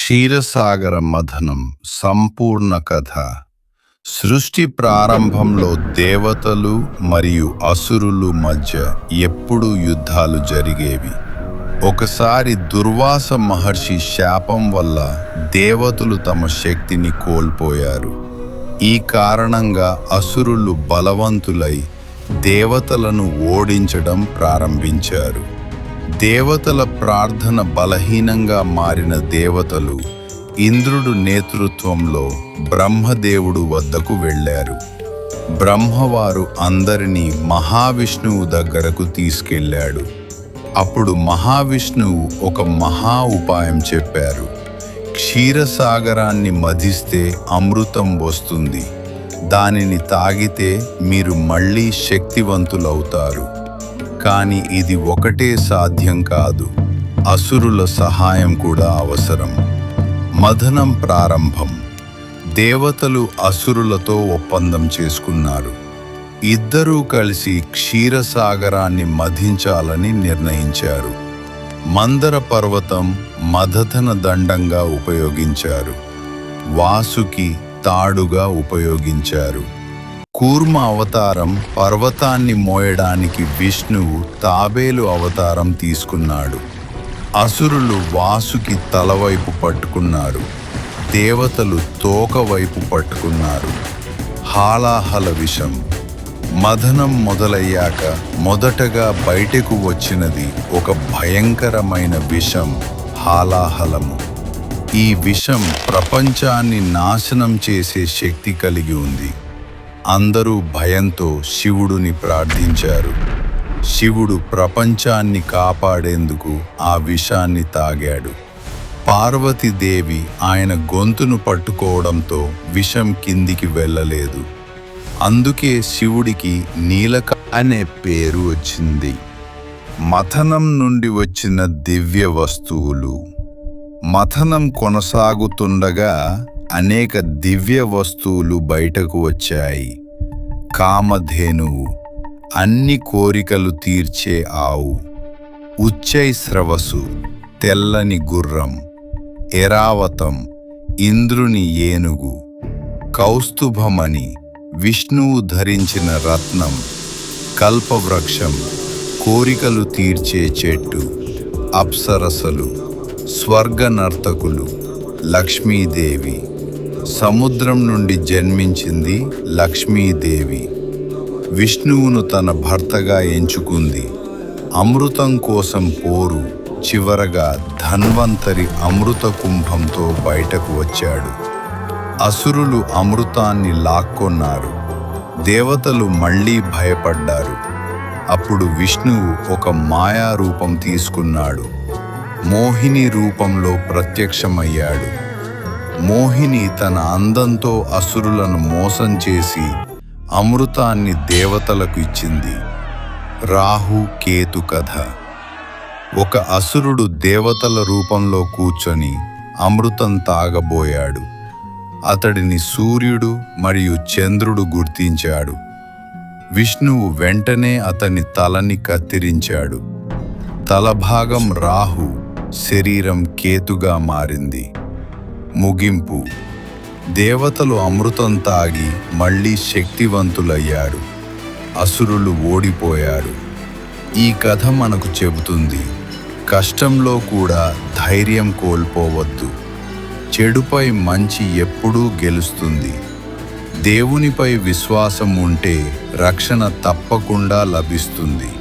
క్షీరసాగర మథనం సంపూర్ణ కథ. సృష్టి ప్రారంభంలో దేవతలు మరియు అసురులు మధ్య ఎప్పుడూ యుద్ధాలు జరిగేవి. ఒకసారి దుర్వాస మహర్షి శాపం వల్ల దేవతలు తమ శక్తిని కోల్పోయారు. ఈ కారణంగా అసురులు బలవంతులై దేవతలను ఓడించడం ప్రారంభించారు. దేవతల ప్రార్థన బలహీనంగా మారిన దేవతలు ఇంద్రుడు నేతృత్వంలో బ్రహ్మదేవుడు వద్దకు వెళ్ళారు. బ్రహ్మవారు అందరినీ మహావిష్ణువు దగ్గరకు తీసుకెళ్ళాడు. అప్పుడు మహావిష్ణువు ఒక మహా ఉపాయం చెప్పారు. క్షీరసాగరాన్ని మధిస్తే అమృతం వస్తుంది. దానిని తాగితే మీరు మళ్ళీ శక్తివంతులవుతారు. కానీ ఇది ఒకటే సాధ్యం కాదు, అసురుల సహాయం కూడా అవసరం. మథనం ప్రారంభం. దేవతలు అసురులతో ఒప్పందం చేసుకున్నారు. ఇద్దరూ కలిసి క్షీరసాగరాన్ని మధించాలని నిర్ణయించారు. మందర పర్వతం మదథన దండంగా ఉపయోగించారు. వాసుకి తాడుగా ఉపయోగించారు. కూర్మ అవతారం పర్వతాన్ని మోయడానికి విష్ణువు తాబేలు అవతారం తీసుకున్నాడు. అసురులు వాసుకి తలవైపు పట్టుకున్నారు. దేవతలు తోక వైపు పట్టుకున్నారు. హాలాహల విషం. మథనం మొదలయ్యాక మొదటగా బయటకు వచ్చినది ఒక భయంకరమైన విషం, హాలాహలము. ఈ విషం ప్రపంచాన్ని నాశనం చేసే శక్తి కలిగి ఉంది. అందరూ భయంతో శివుడిని ప్రార్థించారు. శివుడు ప్రపంచాన్ని కాపాడేందుకు ఆ విషాన్ని తాగాడు. పార్వతీదేవి ఆయన గొంతును పట్టుకోవడంతో విషం కిందికి వెళ్ళలేదు. అందుకే శివుడికి నీలక అనే పేరు వచ్చింది. మథనం నుండి వచ్చిన దివ్య వస్తువులు. మథనం కొనసాగుతుండగా అనేక దివ్య వస్తువులు బయటకు వచ్చాయి. కామధేనువు, అన్ని కోరికలు తీర్చే ఆవు. ఉచ్చైస్రవసు, తెల్లని గుర్రం. ఎరావతం, ఇంద్రుని ఏనుగు. కౌస్తుభమణి, విష్ణువు ధరించిన రత్నం. కల్పవృక్షం, కోరికలు తీర్చే చెట్టు. అప్సరసలు, స్వర్గ నర్తకులు. లక్ష్మీదేవి, సముద్రం నుండి జన్మించింది లక్ష్మీదేవి. విష్ణువును తన భర్తగా ఎంచుకుంది. అమృతం కోసం పోరు. చివరగా ధన్వంతరి అమృత కుంభంతో బయటకు వచ్చాడు. అసురులు అమృతాన్ని లాక్కొన్నారు. దేవతలు మళ్ళీ భయపడ్డారు. అప్పుడు విష్ణువు ఒక మాయా రూపం తీసుకున్నాడు. మోహిని రూపంలో ప్రత్యక్షమయ్యాడు. మోహిని తన అందంతో అసురులను మోసం చేసి అమృతాన్ని దేవతలకు ఇచ్చింది. రాహు కేతు కథ. ఒక అసురుడు దేవతల రూపంలో కూర్చొని అమృతం తాగబోయాడు. అతడిని సూర్యుడు మరియు చంద్రుడు గుర్తించాడు. విష్ణువు వెంటనే అతని తలని కత్తిరించాడు. తలభాగం రాహు, శరీరం కేతుగా మారింది. ముగింపు. దేవతలు అమృతం తాగి మళ్ళీ శక్తివంతులయ్యారు. అసురులు ఓడిపోయారు. ఈ కథ మనకు చెబుతుంది, కష్టంలో కూడా ధైర్యం కోల్పోవద్దు. చెడుపై మంచి ఎప్పుడూ గెలుస్తుంది. దేవునిపై విశ్వాసం ఉంటే రక్షణ తప్పకుండా లభిస్తుంది.